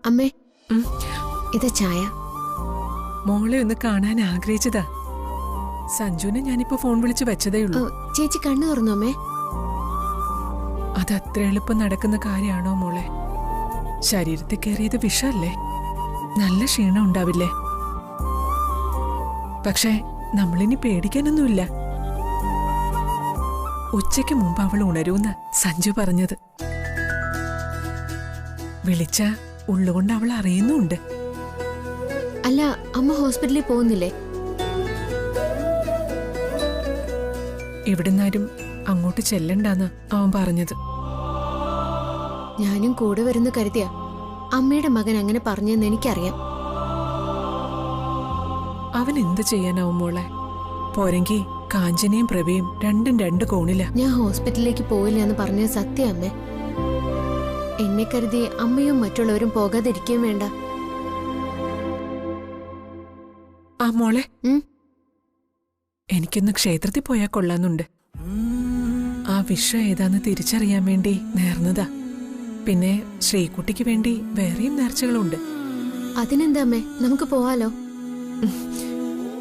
അമ്മേ, ഇത് ചായ. മോളെ ഒന്ന് കാണാൻ ആഗ്രഹിച്ചതാ. സഞ്ജുവിനെ ഞാനിപ്പോ ഫോൺ വിളിച്ച് വെച്ചതേ ഉള്ളൂ. ചേച്ചി കണ്ണു തുറന്നു അമ്മേ. അതത്ര എളുപ്പം നടക്കുന്ന കാര്യമാണോ മോളെ? ശരീരത്തിൽ കയറിയത് വിഷല്ലേ? നല്ല ക്ഷീണം ഉണ്ടാവില്ലേ? പക്ഷേ നമ്മളിനി പേടിക്കാനൊന്നുമില്ല. ഉച്ചയ്ക്ക് മുമ്പ് അവൾ ഉണരൂന്ന് സഞ്ജു പറഞ്ഞത്. വിളിച്ച ഉള്ളുകൊണ്ട് അവൾ അറിയുന്നുണ്ട്. അല്ല, അമ്മ ഹോസ്പിറ്റലിൽ പോകുന്നില്ലേ? എവിടുന്നാരും അങ്ങോട്ട് ചെല്ലണ്ടെന്ന് അവൻ പറഞ്ഞത്. ഞാനും കൂടെ വരുന്നു കരുതിയ അമ്മയുടെ മകൻ അങ്ങനെ പറഞ്ഞെന്ന് എനിക്കറിയാം. അവൻ എന്ത് ചെയ്യാനാവും മോളെ? പോരെങ്കി കാഞ്ചനയും പ്രഭയും രണ്ടും രണ്ട് കോണില്ല. ഞാൻ ഹോസ്പിറ്റലിലേക്ക് പോയില്ല എന്ന് പറഞ്ഞത് സത്യം അമ്മേ. എന്നെ കരുതി അമ്മയും മറ്റുള്ളവരും പോകാതിരിക്കുകയും വേണ്ട. ആ മോളെ, എനിക്കൊന്ന് ക്ഷേത്രത്തിൽ പോയാൽ കൊള്ളാന്നുണ്ട്. ആ വിഷം ഏതാന്ന് തിരിച്ചറിയാൻ വേണ്ടി നേർന്നതാ. പിന്നെ ശ്രീകുട്ടിക്ക് വേണ്ടി വേറെയും നേർച്ചകളുണ്ട്. അതിനെന്താ അമ്മേ, നമുക്ക് പോവാലോ.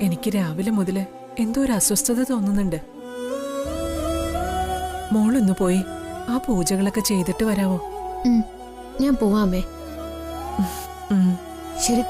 എനിക്ക് രാവിലെ മുതല് എന്തോ ഒരു അസ്വസ്ഥത തോന്നുന്നുണ്ട്. മോളൊന്നു പോയി ആ പൂജകളൊക്കെ ചെയ്തിട്ട് വരാവോ? ഞാൻ പോവാമേ. ശരി.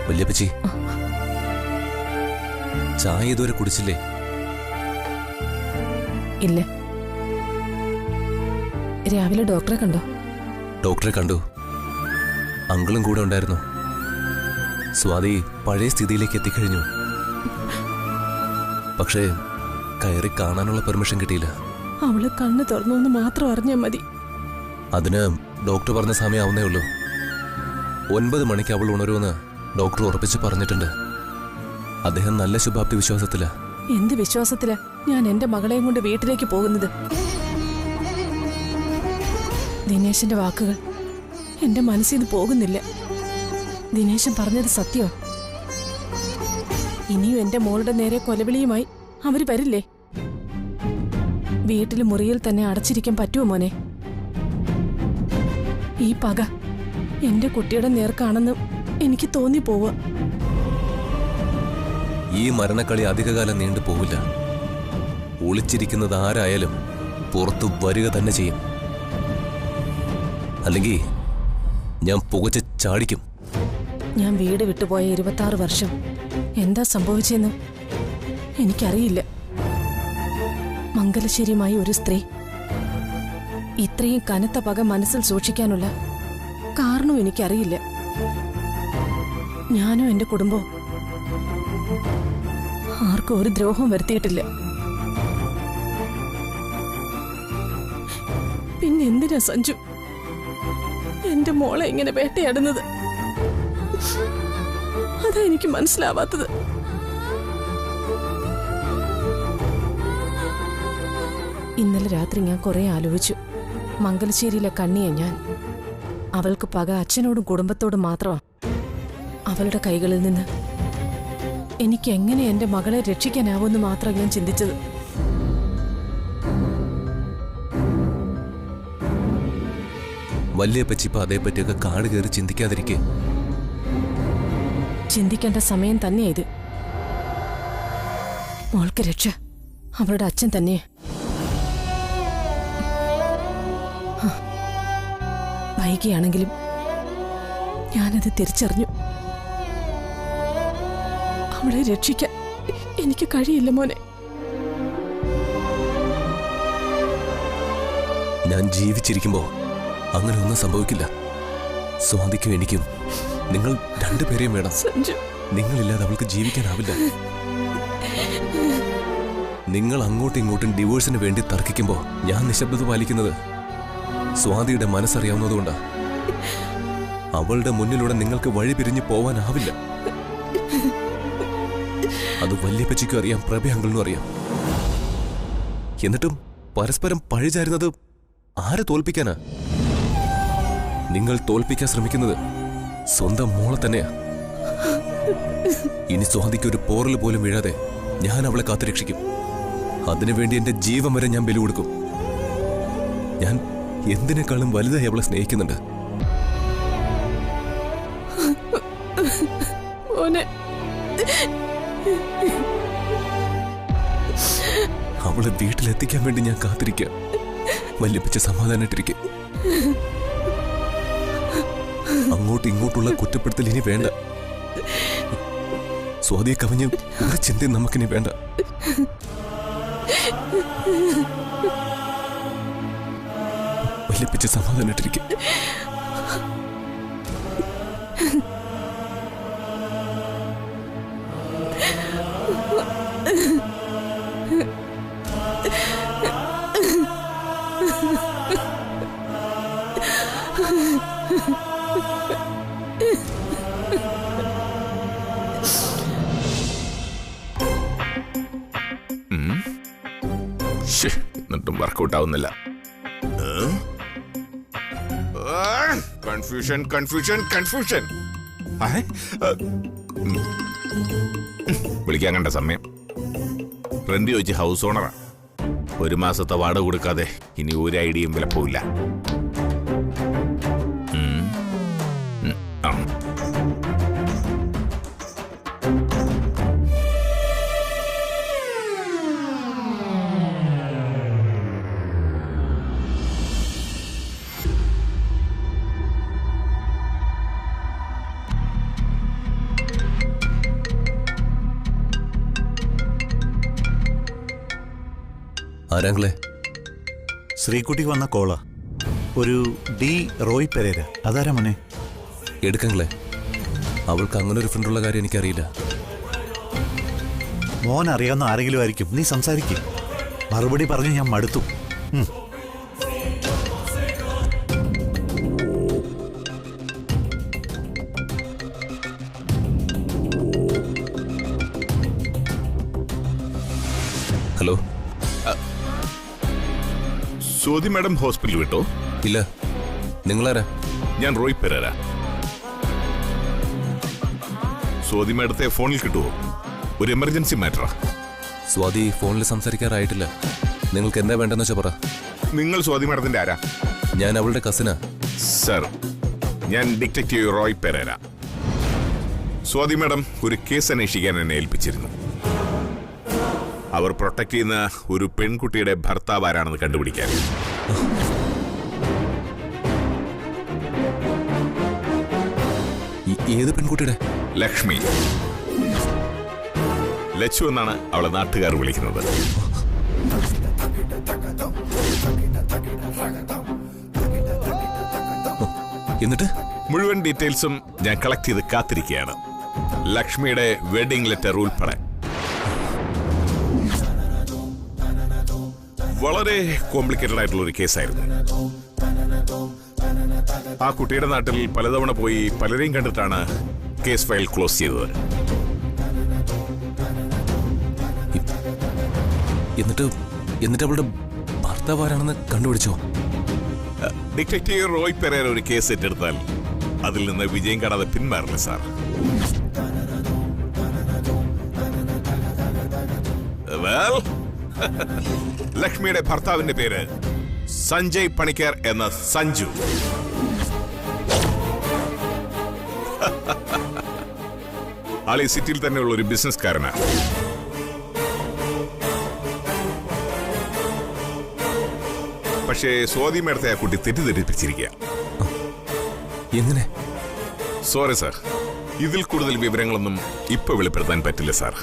വല്യപ്പച്ചി, ചായ ഇതുവരെ കുടിച്ചില്ലേ? ഇല്ല. രാവിലെ ഡോക്ടറെ കണ്ടോ? ഡോക്ടറെ കണ്ടു. അങ്കിളും കൂടെ ഉണ്ടായിരുന്നു. സ്വാതി പഴയ സ്ഥിതിയിലേക്ക് എത്തിക്കഴിഞ്ഞു. പക്ഷേ കയറി കാണാനുള്ള പെർമിഷൻ കിട്ടിയില്ല. അവള് കണ്ണ് തുറന്നു മാത്രം അറിഞ്ഞാൽ മതി. അതിന് ഡോക്ടർ പറഞ്ഞ സമയമാവുന്നേ ഉള്ളൂ. 9 മണിക്ക് അവൾ ഉണരുമെന്ന് ഡോക്ടർ ഉറപ്പിച്ച് പറഞ്ഞിട്ടുണ്ട്. അദ്ദേഹം നല്ല ശുഭാപ്തി വിശ്വാസത്തിലാ. എന്ത് വിശ്വാസത്തിലാ ഞാൻ എന്റെ മകളെയും കൊണ്ട് വീട്ടിലേക്ക് പോകുന്നത്? ദിനേശന്റെ വാക്കുകൾ എന്റെ മനസ്സിൽ നിന്ന് പോകുന്നില്ല. ദിനേശൻ പറഞ്ഞത് സത്യം. ഇനിയും എന്റെ മോളുടെ നേരെ കൊലവിളിയുമായി അവര് വരില്ലേ? വീട്ടിൽ മുറിയിൽ തന്നെ അടച്ചിരിക്കാൻ പറ്റുമോ മോനെ? ഈ പക എന്റെ കുട്ടിയുടെ നേർക്കാണെന്ന് എനിക്ക് തോന്നിപ്പോവുക. ഈ മരണക്കളി അധികകാലം നീണ്ടു പോവില്ല. ഒളിച്ചിരിക്കുന്നത് ആരായാലും പുറത്തു വരിക തന്നെ ചെയ്യും. അല്ലെങ്കിൽ ഞാൻ പുകച്ച് ചാടിക്കും. ഞാൻ വീട് വിട്ടുപോയ 26 വർഷം എന്താ സംഭവിച്ചെന്ന് എനിക്കറിയില്ല. മംഗലശ്ശേരിയുമായി ഒരു സ്ത്രീ ഇത്രയും കനത്ത പക മനസ്സിൽ സൂക്ഷിക്കാനുള്ള കാരണവും എനിക്കറിയില്ല. ഞാനോ എന്റെ കുടുംബവും ആർക്കും ഒരു ദ്രോഹം വരുത്തിയിട്ടില്ല. പിന്നെ എന്തിനാ സഞ്ജു എന്റെ മോളെ ഇങ്ങനെ വേട്ടയാടുന്നത്? അതാ എനിക്ക് മനസ്സിലാവാത്തത്. ഇന്നലെ രാത്രി ഞാൻ കുറെ ആലോചിച്ചു. മംഗലശ്ശേരിയിലെ കണ്ണിയെ ഞാൻ. അവൾക്ക് പക അച്ഛനോടും കുടുംബത്തോടും മാത്രമാ. അവളുടെ കൈകളിൽ നിന്ന് എനിക്ക് എങ്ങനെ എന്റെ മകളെ രക്ഷിക്കാനാവുമെന്ന് മാത്രം ഞാൻ ചിന്തിച്ചത്. വല്യപ്പച്ചിപ്പ അതേപ്പറ്റിയൊക്കെ കാട് കയറി ചിന്തിക്കാതിരിക്കേ. ചിന്തിക്കേണ്ട സമയം തന്നെയാ ഇത്. മോൾക്ക് രക്ഷ അവളുടെ അച്ഛൻ തന്നെ. വൈകിയാണെങ്കിലും ഞാനത് തിരിച്ചറിഞ്ഞു. അവളെ രക്ഷിക്കാൻ എനിക്ക് കഴിയില്ല മോനെ. ഞാൻ ജീവിച്ചിരിക്കുമ്പോ അങ്ങനെ ഒന്നും സംഭവിക്കില്ല. സ്വാതിക്കും എനിക്കും നിങ്ങൾ രണ്ടുപേരെയും വേണം. നിങ്ങളില്ലാതെ അവൾക്ക് ജീവിക്കാനാവില്ല. നിങ്ങൾ അങ്ങോട്ടും ഇങ്ങോട്ടും ഡിവോഴ്സിന് വേണ്ടി തർക്കിക്കുമ്പോ ഞാൻ നിശബ്ദത പാലിക്കുന്നത് സ്വാതിയുടെ മനസ്സറിയാവുന്നതുകൊണ്ടാ. അവളുടെ മുന്നിലൂടെ നിങ്ങൾക്ക് വഴി പിരിഞ്ഞു പോവാനാവില്ല. അത് വല്യപ്പച്ചിക്കും അറിയാം, പ്രഭ അങ്കിളിനും അറിയാം. എന്നിട്ടും പരസ്പരം പഴിചാരുന്നത് ആരെ തോൽപ്പിക്കാനാ? നിങ്ങൾ തോൽപ്പിക്കാൻ ശ്രമിക്കുന്നത് സ്വന്തം മോളെ തന്നെയാ. ഇനി സ്വാതിക്ക് ഒരു പോറൽ പോലും വീഴാതെ ഞാൻ അവളെ കാത്തുരക്ഷിക്കും. അതിനുവേണ്ടി എന്റെ ജീവൻ വരെ ഞാൻ ബലി കൊടുക്കും. ഞാൻ എന്തിനേക്കാളും വലുതായി അവളെ സ്നേഹിക്കുന്നുണ്ട്. അവളെ വീട്ടിലെത്തിക്കാൻ വേണ്ടി ഞാൻ കാത്തിരിക്കാം. വല്യപ്പച്ച സമാധാനായിട്ടിരിക്കും. അങ്ങോട്ടും ഇങ്ങോട്ടുള്ള കുറ്റപ്പെടുത്തൽ ഇനി വേണ്ട. സ്വാതിയെ കവിഞ്ഞ് ഒരു ചിന്തയും നമുക്കിനി വേണ്ട. വല്യപ്പച്ച സമാധാനായിട്ടിരിക്കും. എന്നിട്ടും വർക്കൗട്ട് ആവുന്നില്ല. Confusion confusion confusion. വിളിക്കാൻ കണ്ട സമയം. ഫ്രണ്ട് ചോദിച്ച് ഹൗസ് ഓണറാ. 1 മാസത്തെ വാടക കൊടുക്കാതെ ഇനി ഒരു ഐഡിയയും വിലപ്പോവില്ല. ആരാങ്ങളെ? ശ്രീകുട്ടിക്ക് വന്ന കോള. ഒരു ഡി റോയ് പെരേര. അതാരാ മോനെ? എടുക്കങ്ങളെ. അവൾക്ക് അങ്ങനെ ഒരു ഫ്രണ്ടുള്ള കാര്യം എനിക്കറിയില്ല. മോൻ അറിയാവുന്ന ആരെങ്കിലും ആയിരിക്കും. നീ സംസാരിക്കും. മറുപടി പറഞ്ഞ് ഞാൻ മടുത്തു. ഹലോ. സ്വാതി മാഡം ഹോസ്പിറ്റൽ വിട്ടോ? ഇല്ല. നിങ്ങളാരാ? ഞാൻ റോയ് പെരേര. സ്വാതി മാഡത്തെ ഫോണിൽ കിട്ടുമോ? ഒരു എമർജൻസി മാറ്ററാ. സ്വാതി ഫോണിൽ സംസാരിക്കാറായിട്ടില്ല. നിങ്ങൾക്ക് എന്താ വേണ്ടെന്ന് വെച്ചാ പറ. നിങ്ങൾ സ്വാതി മാഡത്തിന്റെ ആരാ? ഞാൻ അവളുടെ കസിനാ. സർ, ഞാൻ ഡിറ്റക്റ്റീവ് റോയ് പെരേര. സ്വാതി മാഡം ഒരു കേസ് അന്വേഷിക്കാൻ എന്നെ ഏൽപ്പിച്ചിരുന്നു. അവർ പ്രൊട്ടക്ട് ചെയ്യുന്ന ഒരു പെൺകുട്ടിയുടെ ഭർത്താവ് ആരാണെന്ന് കണ്ടുപിടിക്കാൻ. ഏത് പെൺകുട്ടിയുടെ? ലക്ഷ്മി. ലച്ചു എന്നാണ് അവളെ നാട്ടുകാർ വിളിക്കുന്നത്. എന്നിട്ട് മുഴുവൻ ഡീറ്റെയിൽസും ഞാൻ കളക്ട് ചെയ്ത് കാത്തിരിക്കുകയാണ്. ലക്ഷ്മിയുടെ വെഡിങ് ലെറ്റർ ഉൾപ്പെടെ. വളരെ കോംപ്ലിക്കേറ്റഡ് ആയിട്ടുള്ള ഒരു കേസായിരുന്നു. ആ കുട്ടിയുടെ നാട്ടിൽ പലതവണ പോയി പലരെയും കണ്ടിട്ടാണ് കേസ് ഫയൽ ക്ലോസ് ചെയ്തത്. എന്നിട്ട് അവളുടെ ഭർത്താവ് ആരാണെന്ന് കണ്ടുപിടിച്ചോ? ഡിറ്റക്റ്റീവ് റോയ് പെരേര ഒരു കേസ് ഏറ്റെടുത്താൽ അതിൽ നിന്ന് വിജയം കാണാതെ പിന്മാറില്ല സാർ. ലക്ഷ്മിയുടെ ഭർത്താവിന്റെ പേര് സഞ്ജയ് പണിക്കർ എന്ന സഞ്ജു. ആളി സിറ്റിയിൽ തന്നെയുള്ള ഒരു ബിസിനസ്കാരനാണ്. പക്ഷേ സ്വാതി മേടത്തെ ആ കുട്ടി തെറ്റിദ്ധരിപ്പിച്ചിരിക്കുക. എങ്ങനെ? സോറി സാർ, ഇതിൽ കൂടുതൽ വിവരങ്ങളൊന്നും ഇപ്പൊ വെളിപ്പെടുത്താൻ പറ്റില്ല സാർ.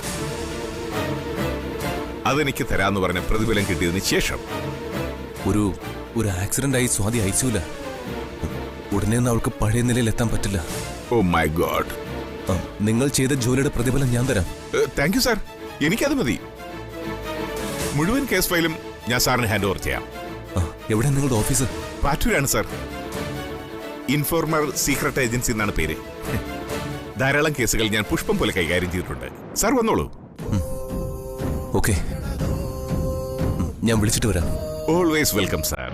അതെനിക്ക് തരാന്ന് പറഞ്ഞ പ്രതിഫലം കിട്ടിയതിന് ശേഷം. ഒരു ആക്സിഡന്റ് ആയി സ്വാതി അയച്ചില്ല. ഉടനെ ഒന്നും അവൾക്ക് പഴയ നിലയിൽ എത്താൻ പറ്റില്ല. Oh my god. നിങ്ങൾ ചെയ്ത ജോലിയുടെ പ്രതിഫലം ഞാൻ തരാം. താങ്ക് യു സാർ, എനിക്കത് മതി. മുഴുവൻ കേസ് ഫയലും ഞാൻ സാറിന് ഹാൻഡ് ഓവർ ചെയ്യാം. എവിടെ നിങ്ങളുടെ ഓഫീസ്? പാറ്റൂരാണ് സാർ. ഇൻഫോർമർ സീക്രട്ട് ഏജൻസി എന്നാണ് പേര്. ധാരാളം കേസുകൾ ഞാൻ പുഷ്പം പോലെ കൈകാര്യം ചെയ്തിട്ടുണ്ട്. സാർ വന്നോളൂ. ഓക്കെ, ഞാൻ വിളിച്ചിട്ട് വരാം. Always welcome sir.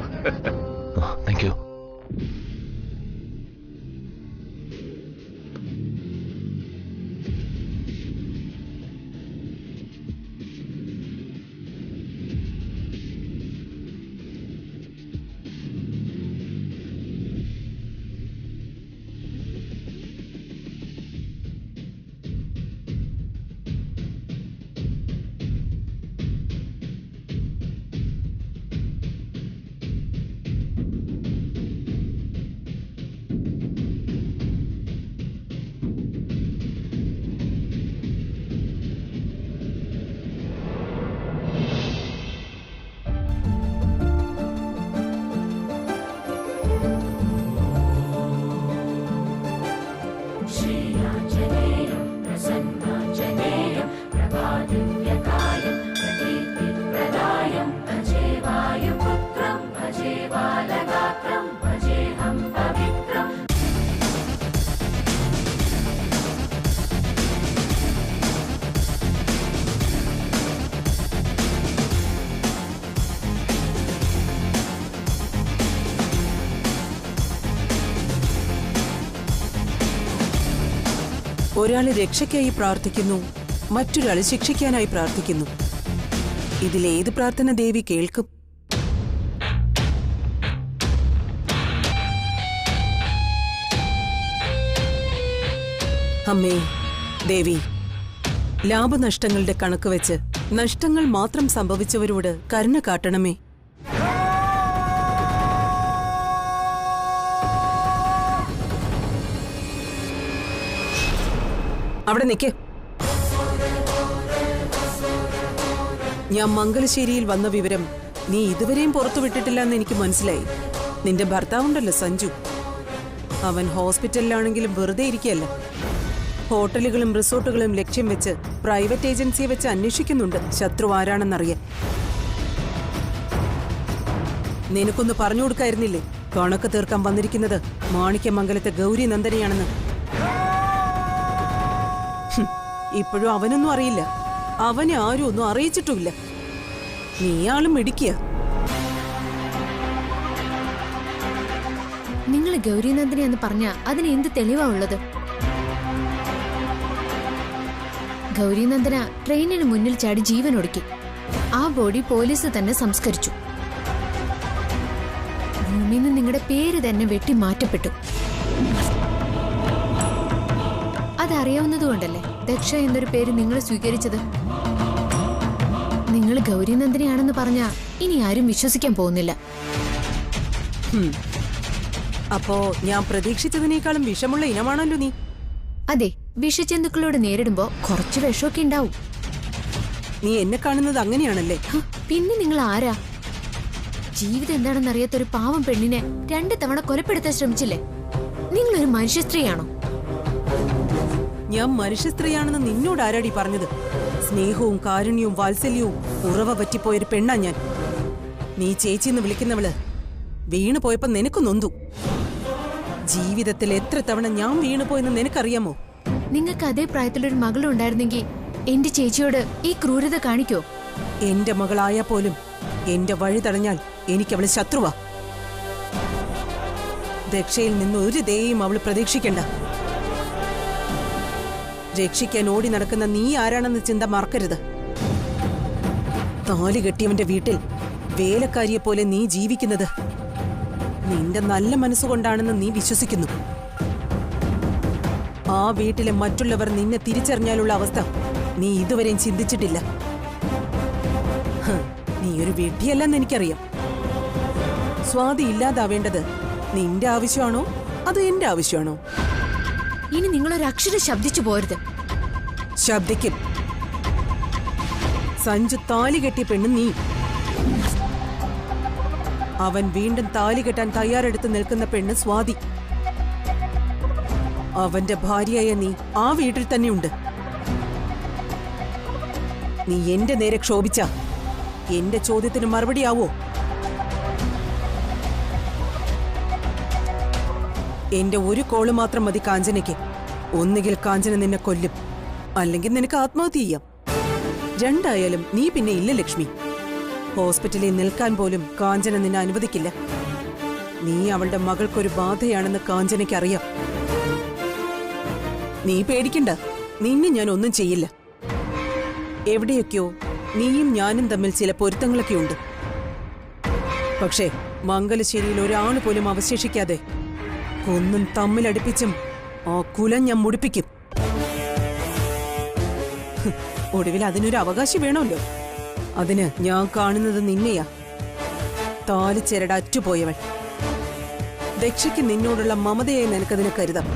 Thank you. ഒരാള് രക്ഷയ്ക്കായി പ്രാർത്ഥിക്കുന്നു, മറ്റൊരാള് ശിക്ഷിക്കാനായി പ്രാർത്ഥിക്കുന്നു. ഇതിലേത് പ്രാർത്ഥന ദേവി കേൾക്കും? അമ്മേ ദേവി, ലാഭനഷ്ടങ്ങളുടെ കണക്ക് വെച്ച് നഷ്ടങ്ങൾ മാത്രം സംഭവിച്ചവരോട് കരുണ കാട്ടണമേ. അവിടെ നിൽക്ക്. ഞാൻ മംഗലശ്ശേരിയിൽ വന്ന വിവരം നീ ഇതുവരെയും പുറത്തുവിട്ടിട്ടില്ല എന്ന് എനിക്ക് മനസ്സിലായി. നിന്റെ ഭർത്താവുണ്ടല്ലോ സഞ്ജു, അവൻ ഹോസ്പിറ്റലിലാണെങ്കിലും വെറുതെ ഇരിക്കുകയല്ല. ഹോട്ടലുകളും റിസോർട്ടുകളും ലക്ഷ്യം വെച്ച് പ്രൈവറ്റ് ഏജൻസിയെ വെച്ച് അന്വേഷിക്കുന്നുണ്ട് ശത്രു ആരാണെന്നറിയാൻ. നിനക്കൊന്ന് പറഞ്ഞു കൊടുക്കായിരുന്നില്ലേ കണക്ക് തീർക്കാൻ വന്നിരിക്കുന്നത് മാണിക്യമംഗലത്തെ ഗൗരി നന്ദനയാണെന്ന്? ഇപ്പോഴും അവനൊന്നും അറിയില്ല, അവനെ ആരും ഒന്നും അറിയിച്ചിട്ടുമില്ല. നീയാളും മിടിക്കുക. നിങ്ങൾ ഗൗരീനന്ദനെ എന്ന് പറഞ്ഞ അതിന് എന്ത് തെളിവാ ഉള്ളത്? ഗൗരീനന്ദന ട്രെയിനിന് മുന്നിൽ ചാടി ജീവൻ ഒടുക്കി. ആ ബോഡി പോലീസ് തന്നെ സംസ്കരിച്ചു. ഭൂമിയിൽ നിന്ന് നിങ്ങളുടെ പേര് തന്നെ വെട്ടി മാറ്റപ്പെട്ടു. അതറിയാവുന്നതുകൊണ്ടല്ലേ ദക്ഷ എന്നൊരു പേര് നിങ്ങൾ സ്വീകരിച്ചത്. നിങ്ങൾ ഗൗരീനന്ദനെയാണെന്ന് പറഞ്ഞാ ഇനി ആരും വിശ്വസിക്കാൻ പോകുന്നില്ല. അപ്പോ ഞാൻ പ്രതീക്ഷിച്ചതിനേക്കാളും വിഷമുള്ള ഇനമാണല്ലോ നീ. അതെ, വിഷജന്തുക്കളോട് നേരിടുമ്പോ കുറച്ച് വിഷമൊക്കെ ഉണ്ടാവും. നീ എന്നെ കാണുന്നത് അങ്ങനെയാണല്ലേ? പിന്നെ നിങ്ങൾ ആരാ? ജീവിതം എന്താണെന്ന് അറിയാത്തൊരു പാവം പെണ്ണിനെ 2 തവണ കൊലപ്പെടുത്താൻ ശ്രമിച്ചില്ലേ? നിങ്ങളൊരു മനുഷ്യ സ്ത്രീയാണോ? ഞാൻ മനുഷ്യ സ്ത്രീയാണെന്ന് നിന്നോട് ആരാടി പറഞ്ഞത്? സ്നേഹവും കാരുണ്യവും വാത്സല്യവും ഉറവ പറ്റിപ്പോയൊരു പെണ്ണാ ഞാൻ. നീ ചേച്ചിന്ന് വിളിക്കുന്നവള് വീണു പോയപ്പോ നിനക്ക് നൊന്തു. ജീവിതത്തിൽ എത്ര തവണ ഞാൻ വീണുപോയെന്ന് നിനക്കറിയാമോ? നിങ്ങൾക്ക് അതേ പ്രായത്തിലൊരു മകളുണ്ടായിരുന്നെങ്കിൽ എന്റെ ചേച്ചിയോട് ഈ ക്രൂരത കാണിക്കോ? എന്റെ മകളായാ പോലും എന്റെ വഴി തടഞ്ഞാൽ എനിക്കവള് ശത്രുവാ. ദക്ഷയിൽ നിന്ന് ഒരു ദയയും അവള് പ്രതീക്ഷിക്കണ്ട. രക്ഷിക്കാൻ ഓടി നടക്കുന്ന നീ ആരാണെന്ന് ചിന്ത മറക്കരുത്. താലി കെട്ടിയവന്റെ വീട്ടിൽ വേലക്കാരിയെ പോലെ നീ ജീവിക്കുന്നത് നിന്റെ നല്ല മനസ്സുകൊണ്ടാണെന്ന് നീ വിശ്വസിക്കുന്നു. ആ വീട്ടിലെ മറ്റുള്ളവർ നിന്നെ തിരിച്ചറിഞ്ഞാലുള്ള അവസ്ഥ നീ ഇതുവരെയും ചിന്തിച്ചിട്ടില്ല. നീ ഒരു വിഡ്ഢിയല്ലെന്ന് എനിക്കറിയാം. സ്വാതി ഇല്ലാതാവേണ്ടത് നിന്റെ ആവശ്യമാണോ അതോ എന്റെ ആവശ്യമാണോ? ഇനി നിങ്ങളൊരു അക്ഷരം ശബ്ദിച്ചു പോരുത്. ശബ്ദിക്കും. സഞ്ജു താലി കെട്ടിയ പെണ്ണ് നീ. അവൻ വീണ്ടും താലി കെട്ടാൻ തയ്യാറെടുത്ത് നിൽക്കുന്ന പെണ്ണ് സ്വാതി. അവന്റെ ഭാര്യയായ നീ ആ വീട്ടിൽ തന്നെയുണ്ട്. നീ എന്റെ നേരെ ക്ഷോഭിച്ച എന്റെ ചോദ്യത്തിന് മറുപടിയാവോ? എന്റെ ഒരു കോള് മാത്രം മതി കാഞ്ചനയ്ക്ക്. ഒന്നുകിൽ കാഞ്ചന നിന്നെ കൊല്ലും, അല്ലെങ്കിൽ നിനക്ക് ആത്മഹത്യ ചെയ്യാം. രണ്ടായാലും നീ പിന്നെ ഇല്ല ലക്ഷ്മി. ഹോസ്പിറ്റലിൽ നിൽക്കാൻ പോലും കാഞ്ചന നിന്നെ അനുവദിക്കില്ല. നീ അവളുടെ മകൾക്കൊരു ബാധയാണെന്ന് കാഞ്ചനയ്ക്ക് അറിയാം. നീ പേടിക്കണ്ട, നിന്നെ ഞാൻ ഒന്നും ചെയ്യില്ല. എവിടെയൊക്കെയോ നീയും ഞാനും തമ്മിൽ ചില പൊരുത്തങ്ങളൊക്കെ ഉണ്ട്. പക്ഷേ മംഗലശ്ശേരിയിൽ ഒരാൾ പോലും അവശേഷിക്കാതെ കൊന്നും തമ്മിലടുപ്പിച്ചും ആ കുലം ഞാൻ മുടിപ്പിക്കും. ഒടുവിൽ അതിനൊരു അവകാശം വേണമല്ലോ. അതിന് ഞാൻ കാണുന്നത് നിന്നെയാ. താലിച്ചെരട അറ്റുപോയവൾ. ദക്ഷയ്ക്ക് നിന്നോടുള്ള മമതയായി നിനക്കതിനെ കരുതാം.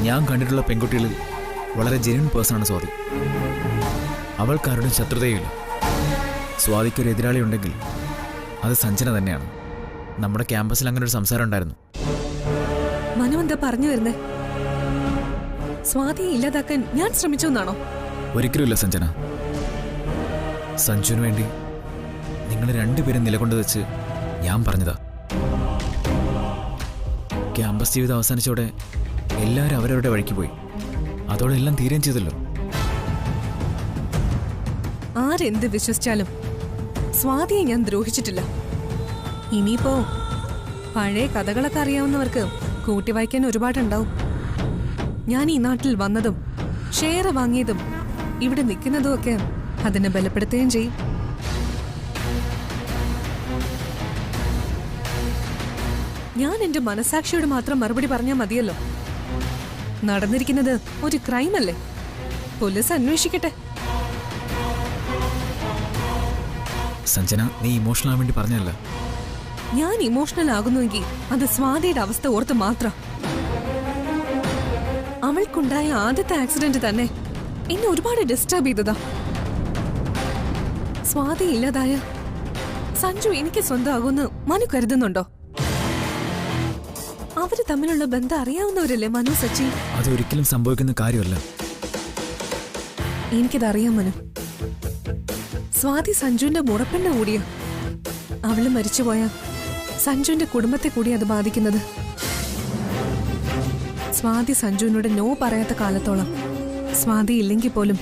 ഞാൻ കണ്ടിട്ടുള്ള പെൺകുട്ടികളിൽ വളരെ ജെന്യൂൻ പേഴ്സണാണ് സ്വാതി. അവൾക്കാരുടെ ശത്രുതയില്ല. സ്വാതിക്കൊരു എതിരാളി ഉണ്ടെങ്കിൽ അത് സഞ്ജന തന്നെയാണ്. നമ്മുടെ ക്യാമ്പസിൽ അങ്ങനെ ഒരു സംസാരം ഉണ്ടായിരുന്നു. മനു എന്താ പറഞ്ഞു വരുന്നേ? സ്വാതിയെ ഇല്ലാതാക്കാൻ ഞാൻ ശ്രമിച്ചു എന്നാണോ? ഒരിക്കലുമില്ല സഞ്ജന. സഞ്ജുവിന് വേണ്ടി നിങ്ങൾ രണ്ടുപേരും നിലകൊണ്ടു വെച്ച് ഞാൻ പറഞ്ഞതാ. ക്യാമ്പസ് ജീവിതം അവസാനിച്ചോടെ എല്ലാവരും അവരവരുടെ വഴിക്ക് പോയി. അതോടെ എല്ലാം തീരുകയും ചെയ്തല്ലോ. ആരെന്ത് വിശ്വസിച്ചാലും സ്വാതിയെ ഞാൻ ദ്രോഹിച്ചിട്ടില്ല. ഇനിയിപ്പോ പഴയ കഥകളൊക്കെ അറിയാവുന്നവർക്ക് കൂട്ടി വായിക്കാൻ ഒരുപാടുണ്ടാവും. ഞാൻ ഈ നാട്ടിൽ വന്നതും ഷെയർ വാങ്ങിയതും ഇവിടെ നിൽക്കുന്നതും ഒക്കെ അതിനെ ബലപ്പെടുത്തുകയും ചെയ്യും. ഞാൻ എന്റെ മനസാക്ഷിയോട് മാത്രം മറുപടി പറഞ്ഞാൽ മതിയല്ലോ. നടന്നിരിക്കുന്നത് ഒരു ക്രൈം അല്ലേ? പോലീസ് അന്വേഷിക്കട്ടെ. സഞ്ജന, നീ ഇമോഷണൽ ആവാൻ വേണ്ടി പറഞ്ഞല്ല. ഞാൻ ഇമോഷണൽ ആകുന്നുവെങ്കിൽ അത് സ്വാതിയുടെ അവസ്ഥ ഓർത്ത് മാത്രം. അവൾക്കുണ്ടായ ആദ്യത്തെ ആക്സിഡന്റ് തന്നെ എന്നെ ഒരുപാട് ഡിസ്റ്റർബ് ചെയ്തതാ. സ്വാതി ഇല്ലാതായ സഞ്ജു എനിക്ക് സ്വന്തമാകുമെന്ന് മനു കരുതുന്നുണ്ടോ? അവര് തമ്മിലുള്ള ബന്ധം അറിയാവുന്നവരല്ലേ മനു, സച്ചി? അതൊരിക്കലും സംഭവിക്കുന്ന കാര്യമല്ല. എനിക്കതറിയാം മനു. സ്വാതി സഞ്ജുവിന്റെ മുറപ്പെണ്ണ കൂടിയ. അവള് മരിച്ചുപോയ സഞ്ജുവിന്റെ കുടുംബത്തെ കൂടി അത് ബാധിക്കുന്നത്. സ്വാതി സഞ്ജുവിനോട് നോ പറയാത്ത കാലത്തോളം സ്വാതി ഇല്ലെങ്കിൽ പോലും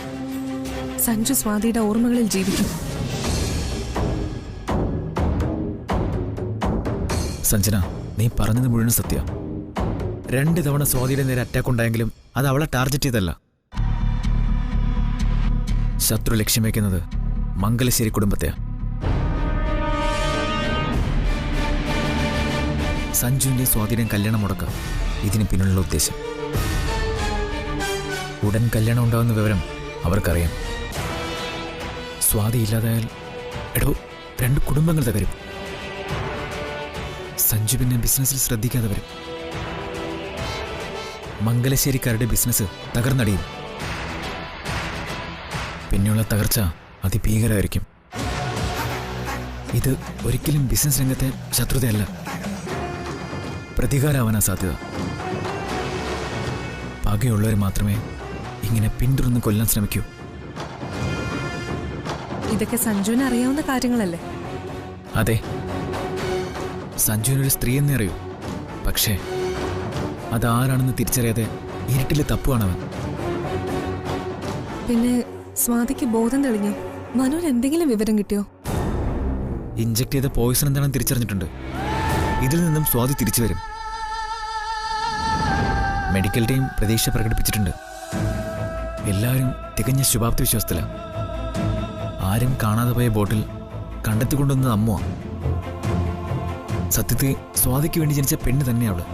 സഞ്ജു സ്വാതിയുടെ ഓർമ്മകളിൽ ജീവിക്കും. സഞ്ജന, നീ പറഞ്ഞത് മുഴുവൻ സത്യ. 2 തവണ സ്വാതിയുടെ നേരെ അറ്റാക്ക് ഉണ്ടായെങ്കിലും അത് അവളെ ടാർഗറ്റ് ചെയ്തല്ല. ശത്രു ലക്ഷ്യം വയ്ക്കുന്നത് മംഗലശ്ശേരി കുടുംബത്തെയാ. സഞ്ജുവിന്റെ സ്വാതിയുടെ കല്യാണം മുടക്കാം ഇതിന് പിന്നിലുള്ള ഉദ്ദേശം. ഉടൻ കല്യാണം ഉണ്ടാവുന്ന വിവരം അവർക്കറിയാം. സ്വാതി ഇല്ലാതായാൽ എടോ 2 കുടുംബങ്ങൾ തകരും. സഞ്ജു പിന്നെ ബിസിനസ്സിൽ ശ്രദ്ധിക്കാതെ വരും. മംഗലശ്ശേരിക്കാരുടെ ബിസിനസ് തകർന്നടിയും. പിന്നെയുള്ള തകർച്ച അതിഭീകരമായിരിക്കും. ഇത് ഒരിക്കലും ബിസിനസ് രംഗത്തെ ശത്രുതയല്ല, പ്രതികാരമാവാനാ സാധ്യത. പകയുള്ളവർ മാത്രമേ ഇങ്ങനെ പിന്തുടർന്ന് കൊല്ലാൻ ശ്രമിക്കൂ. ഇതൊക്കെ സഞ്ജുവിന് അറിയാവുന്ന കാര്യങ്ങളല്ലേ? അതെ, സഞ്ജുവിനൊരു സ്ത്രീ എന്നേ അറിയൂ. പക്ഷേ അതാരാണെന്ന് തിരിച്ചറിയാതെ ഇരുട്ടിൽ തപ്പുവാണവൻ. പിന്നെ സ്വാതിക്ക് ബോധം തെളിഞ്ഞു. മനുവിന് എന്തെങ്കിലും വിവരം കിട്ടിയോ? ഇഞ്ചക്ട് ചെയ്ത പോയിസൺ എന്താണെന്ന് തിരിച്ചറിഞ്ഞിട്ടുണ്ട്. ഇതിൽ നിന്നും സ്വാതി തിരിച്ചു വരും. മെഡിക്കൽ ടീം പ്രതീക്ഷ പ്രകടിപ്പിച്ചിട്ടുണ്ട്. എല്ലാവരും തികഞ്ഞ ശുഭാപ്തി വിശ്വാസത്തിലാണ്. ആരും കാണാതെ പോയ ബോട്ടിൽ കണ്ടെത്തിക്കൊണ്ടുവന്നത് അമ്മുവാ. സത്യത്തിൽ സ്വാതിക്ക് വേണ്ടി ജനിച്ച പെണ്ണ് തന്നെയാണ് അവള്.